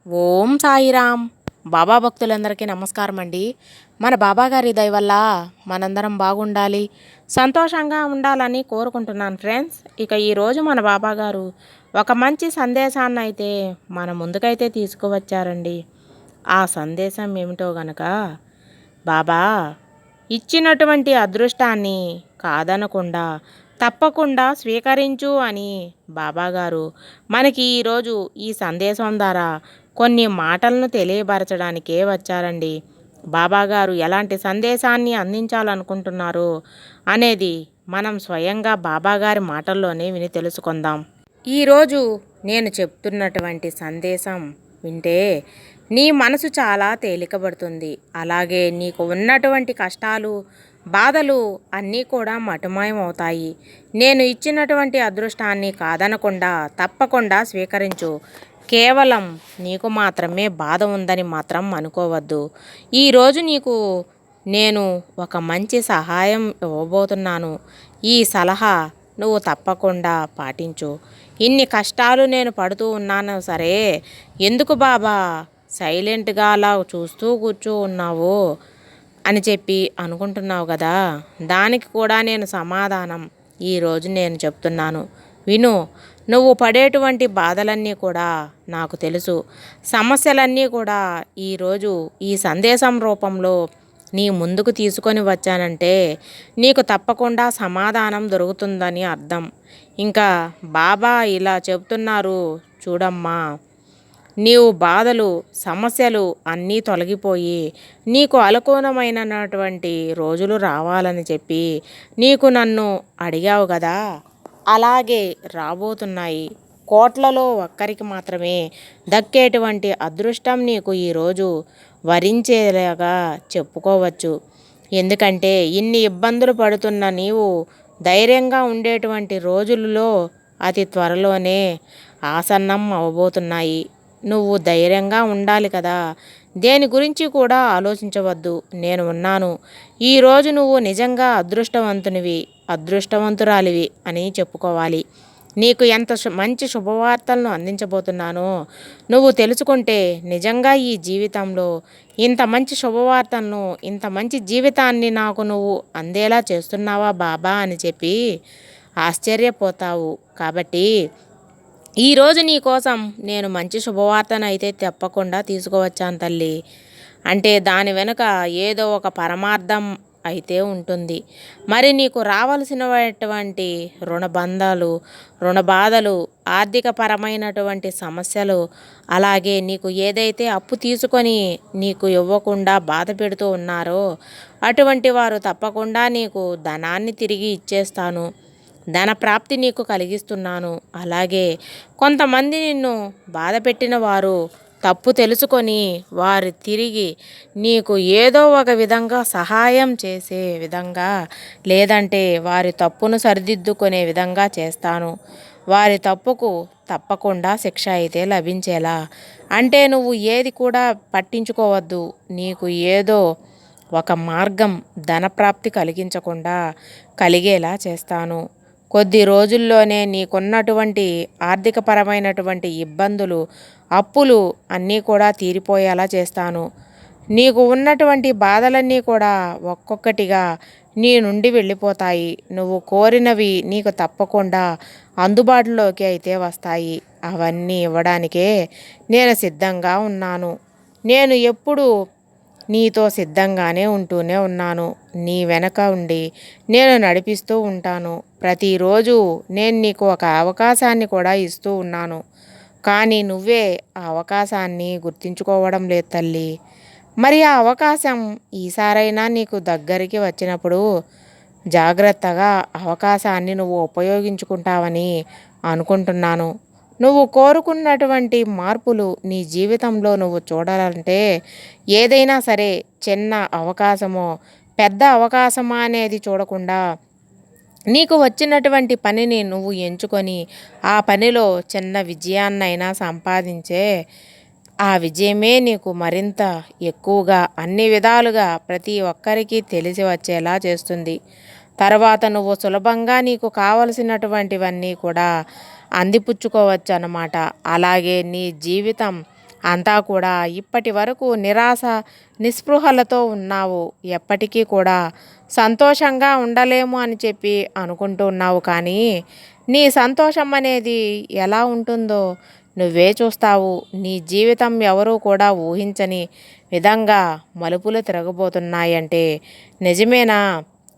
ఓం సాయిరామ్. బాబా భక్తులందరికీ నమస్కారం అండి. మన బాబా గారి దయ వల్ల మనందరం బాగుండాలి, సంతోషంగా ఉండాలని కోరుకుంటున్నాను ఫ్రెండ్స్. ఇక ఈరోజు మన బాబా గారు ఒక మంచి సందేశాన్ని అయితే మన ముందుకైతే తీసుకువచ్చారండి. ఆ సందేశం ఏమిటో గనక, బాబా ఇచ్చినటువంటి అదృష్టాన్ని కాదనకుండా తప్పకుండా స్వీకరించు అని బాబాగారు మనకి ఈరోజు ఈ సందేశం ద్వారా కొన్ని మాటలను తెలియపరచడానికే వచ్చారండి. బాబాగారు ఎలాంటి సందేశాన్ని అందించాలనుకుంటున్నారు అనేది మనం స్వయంగా బాబాగారి మాటల్లోనే విని తెలుసుకుందాం. ఈరోజు నేను చెప్తున్నటువంటి సందేశం వింటే నీ మనసు చాలా తేలికబడుతుంది. అలాగే నీకు ఉన్నటువంటి కష్టాలు, బాధలు అన్నీ కూడా మటుమాయమవుతాయి. నేను ఇచ్చినటువంటి అదృష్టాన్ని కాదనకుండా తప్పకుండా స్వీకరించు. కేవలం నీకు మాత్రమే బాధ ఉందని మాత్రం అనుకోవద్దు. ఈరోజు నీకు నేను ఒక మంచి సహాయం ఇవ్వబోతున్నాను. ఈ సలహా నువ్వు తప్పకుండా పాటించు. ఇన్ని కష్టాలు నేను పడుతూ ఉన్నాను సరే, ఎందుకు బాబా సైలెంట్గా అలా చూస్తూ కూర్చో ఉన్నావు అని చెప్పి అనుకుంటున్నావు కదా. దానికి కూడా నేను సమాధానం ఈరోజు నేను చెప్తున్నాను. విను. నువ్వు పడేటువంటి బాధలన్నీ కూడా నాకు తెలుసు. సమస్యలన్నీ కూడా ఈరోజు ఈ సందేశం రూపంలో నీ ముందుకు తీసుకొని వచ్చానంటే నీకు తప్పకుండా సమాధానం దొరుకుతుందని అర్థం. ఇంకా బాబా ఇలా చెప్తున్నారు, చూడమ్మా, నీవు బాధలు, సమస్యలు అన్నీ తొలగిపోయి నీకు అనుకూలమైనటువంటి రోజులు రావాలని చెప్పి నీకు నన్ను అడిగావు కదా, అలాగే రాబోతున్నాయి. కోట్లలో ఒక్కరికి మాత్రమే దక్కేటువంటి అదృష్టం నీకు ఈరోజు వరించేలాగా చెప్పుకోవచ్చు. ఎందుకంటే ఇన్ని ఇబ్బందులు పడుతున్న నీవు ధైర్యంగా ఉండేటువంటి రోజులలో అతి త్వరలోనే ఆసన్నం అవబోతున్నాయి. నువ్వు ధైర్యంగా ఉండాలి కదా. దేని గురించి కూడా ఆలోచించవద్దు, నేను ఉన్నాను. ఈరోజు నువ్వు నిజంగా అదృష్టవంతునివి, అదృష్టవంతురాలివి అని చెప్పుకోవాలి. నీకు ఎంత మంచి శుభవార్తలను అందించబోతున్నానో నువ్వు తెలుసుకుంటే నిజంగా ఈ జీవితంలో ఇంత మంచి శుభవార్తలను, ఇంత మంచి జీవితాన్ని నాకు నువ్వు అందేలా చేస్తున్నావా బాబా అని చెప్పి ఆశ్చర్యపోతావు. కాబట్టి ఈరోజు నీ కోసం నేను మంచి శుభవార్తను అయితే తప్పకుండా తీసుకువచ్చాను తల్లి. అంటే దాని వెనుక ఏదో ఒక పరమార్థం అయితే ఉంటుంది. మరి నీకు రావలసినటువంటి రుణబంధాలు, రుణబాధలు, ఆర్థికపరమైనటువంటి సమస్యలు, అలాగే నీకు ఏదైతే అప్పు తీసుకొని నీకు ఇవ్వకుండా బాధ పెడుతూ ఉన్నారో అటువంటి వారు తప్పకుండా నీకు ధనాన్ని తిరిగి ఇచ్చేస్తాను. ధన ప్రాప్తి నీకు కలిగిస్తున్నాను. అలాగే కొంతమంది నిన్ను బాధ పెట్టిన వారు తప్పు తెలుసుకొని వారు తిరిగి నీకు ఏదో ఒక విధంగా సహాయం చేసే విధంగా, లేదంటే వారి తప్పును సరిదిద్దుకునే విధంగా చేస్తాను. వారి తప్పుకు తప్పకుండా శిక్ష అయితే లభించేలా. అంటే నువ్వు ఏది కూడా పట్టించుకోవద్దు. నీకు ఏదో ఒక మార్గం ధనప్రాప్తి కలిగించకుండా కలిగేలా చేస్తాను. కొద్ది రోజుల్లోనే నీకున్నటువంటి ఆర్థికపరమైనటువంటి ఇబ్బందులు, అప్పులు అన్నీ కూడా తీరిపోయేలా చేస్తాను. నీకు ఉన్నటువంటి బాధలన్నీ కూడా ఒక్కొక్కటిగా నీ నుండి వెళ్ళిపోతాయి. నువ్వు కోరినవి నీకు తప్పకుండా అందుబాటులోకి అయితే వస్తాయి. అవన్నీ ఇవ్వడానికే నేను సిద్ధంగా ఉన్నాను. నేను ఎప్పుడు నీతో సిద్ధంగానే ఉంటూనే ఉన్నాను. నీ వెనక ఉండి నేను నడిపిస్తూ ఉంటాను. ప్రతిరోజు నేను నీకు ఒక అవకాశాన్ని కూడా ఇస్తూ ఉన్నాను. కానీ నువ్వే ఆ అవకాశాన్ని గుర్తించుకోవడం లేదు తల్లి. మరి ఆ అవకాశం ఈసారైనా నీకు దగ్గరికి వచ్చినప్పుడు జాగ్రత్తగా అవకాశాన్ని నువ్వు ఉపయోగించుకుంటావని అనుకుంటున్నాను. నువ్వు కోరుకున్నటువంటి మార్పులు నీ జీవితంలో నువ్వు చూడాలంటే ఏదైనా సరే, చిన్న అవకాశమో పెద్ద అవకాశమా అనేది చూడకుండా నీకు వచ్చినటువంటి పనిని నువ్వు ఎంచుకొని ఆ పనిలో చిన్న విజయాన్నైనా సంపాదించే ఆ విజయమే నీకు మరింత ఎక్కువగా అన్ని విధాలుగా ప్రతి ఒక్కరికి తెలిసి వచ్చేలా చేస్తుంది. తర్వాత నువ్వు సులభంగా నీకు కావలసినటువంటివన్నీ కూడా అందిపుచ్చుకోవచ్చు అన్నమాట. అలాగే నీ జీవితం అంతా కూడా ఇప్పటి వరకు నిరాశ నిస్పృహలతో ఉన్నావు. ఎప్పటికీ కూడా సంతోషంగా ఉండలేము అని చెప్పి అనుకుంటూ ఉన్నావు. కానీ నీ సంతోషం అనేది ఎలా ఉంటుందో నువ్వే చూస్తావు. నీ జీవితం ఎవరూ కూడా ఊహించని విధంగా మలుపులు తిరగబోతున్నాయంటే నిజమేనా?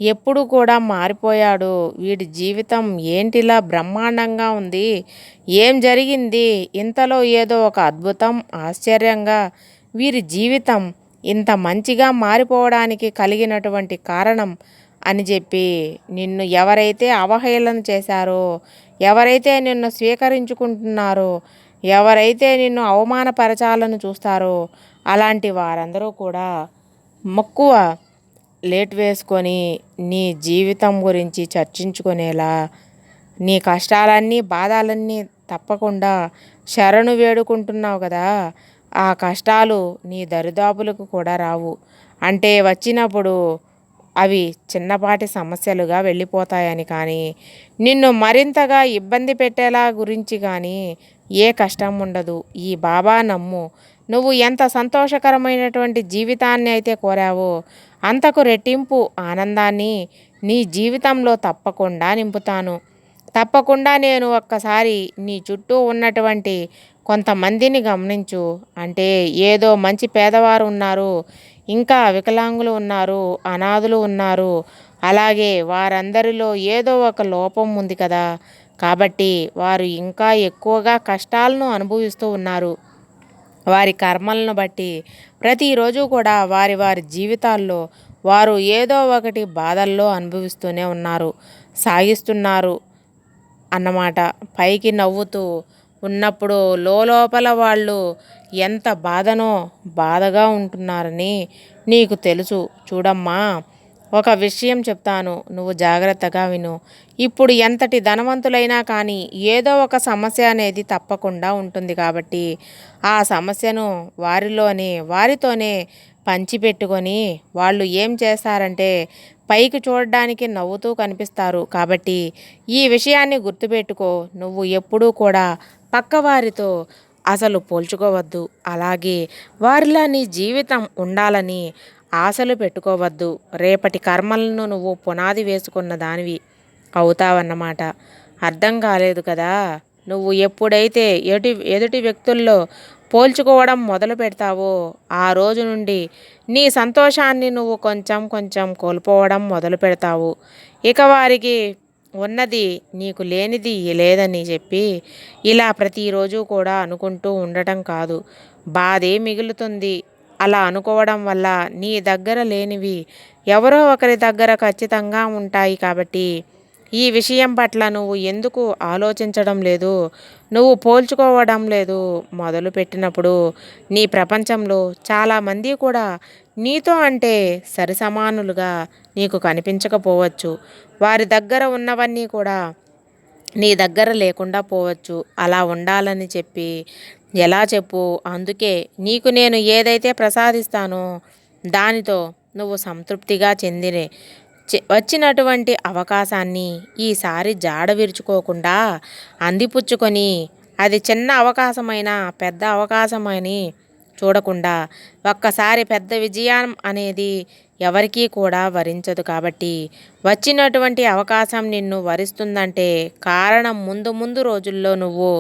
ఎప్పుడు కూడా మారిపోయాడు. వీడి జీవితం ఏంటిలా బ్రహ్మాండంగా ఉంది? ఏం జరిగింది? ఇంతలో ఏదో ఒక అద్భుతం, ఆశ్చర్యంగా వీరి జీవితం ఇంత మంచిగా మారిపోవడానికి కలిగినటువంటి కారణం అని చెప్పి నిన్ను ఎవరైతే అవహేళన చేశారో, ఎవరైతే నిన్ను స్వీకరించుకుంటున్నారో, ఎవరైతే నిన్ను అవమానపరచాలని చూస్తారో అలాంటి వారందరూ కూడా మక్కువ లేట్ వేసుకొని నీ జీవితం గురించి చర్చించుకునేలా, నీ కష్టాలన్నీ బాధలన్నీ తప్పకుండా శరణు వేడుకుంటున్నావు కదా, ఆ కష్టాలు నీ దరిదాపులకు కూడా రావు. అంటే వచ్చినప్పుడు అవి చిన్నపాటి సమస్యలుగా వెళ్ళిపోతాయని, కానీ నిన్ను మరింతగా ఇబ్బంది పెట్టేలా గురించి కానీ ఏ కష్టం ఉండదు. ఈ బాబా నమ్ము. నువ్వు ఎంత సంతోషకరమైనటువంటి జీవితాన్ని అయితే కోరావో అంతకు రెట్టింపు ఆనందాన్ని నీ జీవితంలో తప్పకుండా నింపుతాను. తప్పకుండా నేను ఒక్కసారి నీ చుట్టూ ఉన్నటువంటి కొంతమందిని గమనించు. అంటే ఏదో మంచి పేదవారు ఉన్నారు, ఇంకా వికలాంగులు ఉన్నారు, అనాథులు ఉన్నారు. అలాగే వారందరిలో ఏదో ఒక లోపం ఉంది కదా, కాబట్టి వారు ఇంకా ఎక్కువగా కష్టాలను అనుభవిస్తూ ఉన్నారు. వారి కర్మలను బట్టి ప్రతిరోజు కూడా వారి వారి జీవితాల్లో వారు ఏదో ఒకటి బాధల్లో అనుభవిస్తూనే ఉన్నారు, సాగిస్తున్నారు అన్నమాట. పైకి నవ్వుతూ ఉన్నప్పుడు లోపల వాళ్ళు ఎంత బాధగా ఉంటున్నారని నీకు తెలుసు. చూడమ్మా, ఒక విషయం చెప్తాను, నువ్వు జాగ్రత్తగా విను. ఇప్పుడు ఎంతటి ధనవంతులైనా కానీ ఏదో ఒక సమస్య అనేది తప్పకుండా ఉంటుంది. కాబట్టి ఆ సమస్యను వారితోనే పంచిపెట్టుకొని వాళ్ళు ఏం చేస్తారంటే పైకి చూడడానికి నవ్వుతూ కనిపిస్తారు. కాబట్టి ఈ విషయాన్ని గుర్తుపెట్టుకో. నువ్వు ఎప్పుడూ కూడా పక్కవారితో అసలు పోల్చుకోవద్దు. అలాగే వారిలా నీ జీవితం ఉండాలని ఆశలు పెట్టుకోవద్దు. రేపటి కర్మలను నువ్వు పునాది వేసుకున్న దానివి అవుతావన్నమాట. అర్థం కాలేదు కదా? నువ్వు ఎప్పుడైతే ఎదుటి వ్యక్తుల్లో పోల్చుకోవడం మొదలు పెడతావో ఆ రోజు నుండి నీ సంతోషాన్ని నువ్వు కొంచెం కొంచెం కోల్పోవడం మొదలు పెడతావు. ఇక వారికి ఉన్నది నీకు లేనిది లేదని చెప్పి ఇలా ప్రతిరోజు కూడా అనుకుంటూ ఉండటం కాదు, బాధే మిగులుతుంది. అలా అనుకోవడం వల్ల నీ దగ్గర లేనివి ఎవరో ఒకరి దగ్గర ఖచ్చితంగా ఉంటాయి. కాబట్టి ఈ విషయం పట్ల నువ్వు ఎందుకు ఆలోచించడం లేదు? నువ్వు పోల్చుకోవడం లేదు. మొదలుపెట్టినప్పుడు నీ ప్రపంచంలో చాలామంది కూడా నీతో అంటే సరిసమానులుగా నీకు కనిపించకపోవచ్చు. వారి దగ్గర ఉన్నవన్నీ కూడా నీ దగ్గర లేకుండా పోవచ్చు. అలా ఉండాలని చెప్పి ఎలా చెప్పు? అందుకే నీకు నేను ఏదైతే ప్రసాదిస్తానో దానితో నువ్వు సంతృప్తిగా వచ్చినటువంటి అవకాశాన్ని ఈసారి జాడ విరుచుకోకుండా అందిపుచ్చుకొని, అది చిన్న అవకాశమైనా పెద్ద అవకాశమని చూడకుండా ఒక్కసారి పెద్ద విజయం అనేది ఎవరికీ కూడా వరించదు. కాబట్టి వచ్చినటువంటి అవకాశం నిన్ను వరిస్తుందంటే కారణం ముందు ముందు రోజుల్లో నువ్వు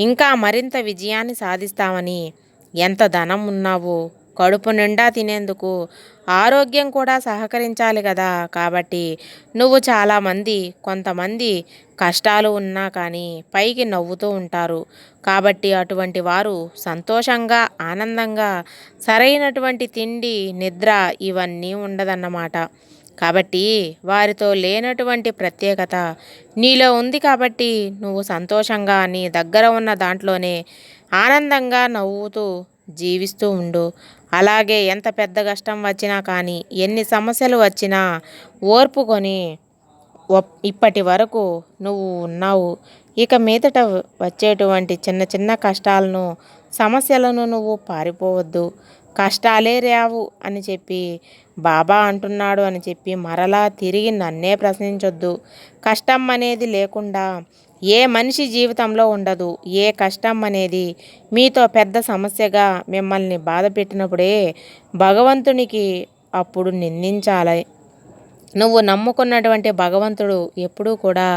ఇంకా మరింత విజయాన్ని సాధిస్తావని. ఎంత ధనం ఉన్నావు, కడుపు నిండా తినేందుకు ఆరోగ్యం కూడా సహకరించాలి కదా. కాబట్టి నువ్వు కొంతమంది కష్టాలు ఉన్నా కానీ పైకి నవ్వుతూ ఉంటారు. కాబట్టి అటువంటి వారు సంతోషంగా, ఆనందంగా సరైనటువంటి తిండి, నిద్ర ఇవన్నీ ఉండదన్నమాట. కాబట్టి వారితో లేనటువంటి ప్రత్యేకత నీలో ఉంది. కాబట్టి నువ్వు సంతోషంగా నీ దగ్గర ఉన్న దాంట్లోనే ఆనందంగా నవ్వుతూ జీవిస్తూ ఉండు. అలాగే ఎంత పెద్ద కష్టం వచ్చినా కానీ, ఎన్ని సమస్యలు వచ్చినా ఓర్పుకొని ఇప్పటి వరకు నువ్వు ఉన్నావు. ఇక మీదట వచ్చేటువంటి చిన్న చిన్న కష్టాలను, సమస్యలను నువ్వు పారిపోవద్దు. కష్టాలే రావు అని చెప్పి బాబా అంటున్నాడు అని చెప్పి మరలా తిరిగి నన్నే ప్రశ్నించొద్దు. కష్టం అనేది లేకుండా ఏ మనిషి జీవితంలో ఉండదు. ఏ కష్టం అనేది మీతో పెద్ద సమస్యగా మిమ్మల్ని బాధ పెట్టినప్పుడే భగవంతునికి అప్పుడు నిందించాలి. నువ్వు నమ్ముకున్నటువంటి భగవంతుడు ఎప్పుడూ కూడా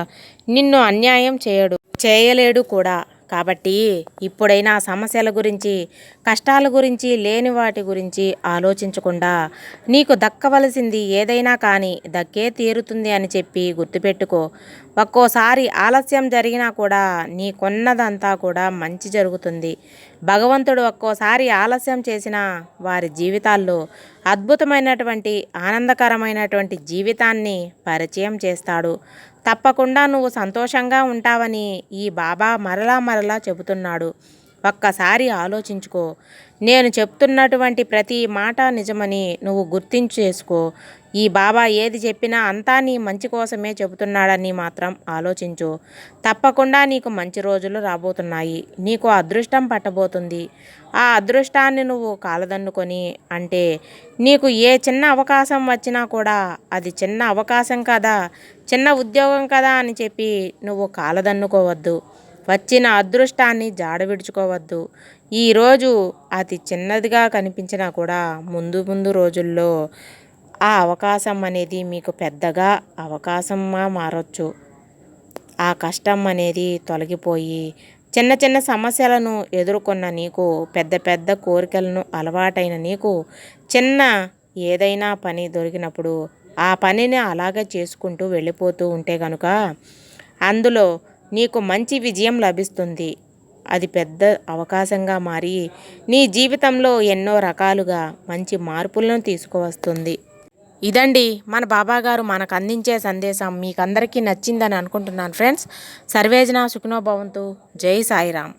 నిన్ను అన్యాయం చేయలేడు కూడా. కాబట్టి ఇప్పుడైనా సమస్యల గురించి, కష్టాల గురించి, లేని వాటి గురించి ఆలోచించకుండా నీకు దక్కవలసింది ఏదైనా కానీ దక్కే తీరుతుంది అని చెప్పి గుర్తుపెట్టుకో. ఒక్కోసారి ఆలస్యం జరిగినా కూడా నీకున్నదంతా కూడా మంచి జరుగుతుంది. భగవంతుడు ఒక్కోసారి ఆలస్యం చేసిన వారి జీవితాల్లో అద్భుతమైనటువంటి ఆనందకరమైనటువంటి జీవితాన్ని పరిచయం చేస్తాడు. తప్పకుండా నువ్వు సంతోషంగా ఉంటావని ఈ బాబా మరలా మరలా చెబుతున్నాడు. ఒక్కసారి ఆలోచించుకో. నేను చెప్తున్నటువంటి ప్రతి మాట నిజమని నువ్వు గుర్తించేసుకో. ఈ బాబా ఏది చెప్పినా అంతా నీ మంచి కోసమే చెబుతున్నాడని మాత్రం ఆలోచించు. తప్పకుండా నీకు మంచి రోజులు రాబోతున్నాయి. నీకు అదృష్టం పట్టబోతుంది. ఆ అదృష్టాన్ని నువ్వు కాలదన్నుకొని అంటే నీకు ఏ చిన్న అవకాశం వచ్చినా కూడా అది చిన్న అవకాశం కదా, చిన్న ఉద్యోగం కదా అని చెప్పి నువ్వు కాలదన్నుకోవద్దు. వచ్చిన అదృష్టాన్ని జాడ విడుచుకోవద్దు. ఈరోజు అతి చిన్నదిగా కనిపించినా కూడా ముందు ముందు రోజుల్లో ఆ అవకాశం అనేది మీకు పెద్దగా అవకాశంగా మారొచ్చు. ఆ కష్టం అనేది తొలగిపోయి చిన్న చిన్న సమస్యలను ఎదుర్కొన్న నీకు, పెద్ద పెద్ద కోరికలను అలవాటైన నీకు చిన్న ఏదైనా పని దొరికినప్పుడు ఆ పనిని అలాగే చేసుకుంటూ వెళ్ళిపోతూ ఉంటే కనుక అందులో నీకు మంచి విజయం లభిస్తుంది. అది పెద్ద అవకాశంగా మారి నీ జీవితంలో ఎన్నో రకాలుగా మంచి మార్పులను తీసుకువస్తుంది. ఇదండి మన బాబాగారు మనకు అందించే సందేశం. మీకు అందరికీ నచ్చిందని అనుకుంటున్నాను ఫ్రెండ్స్. సర్వేజన సుఖినో భవంతు. జై సాయిరామ్.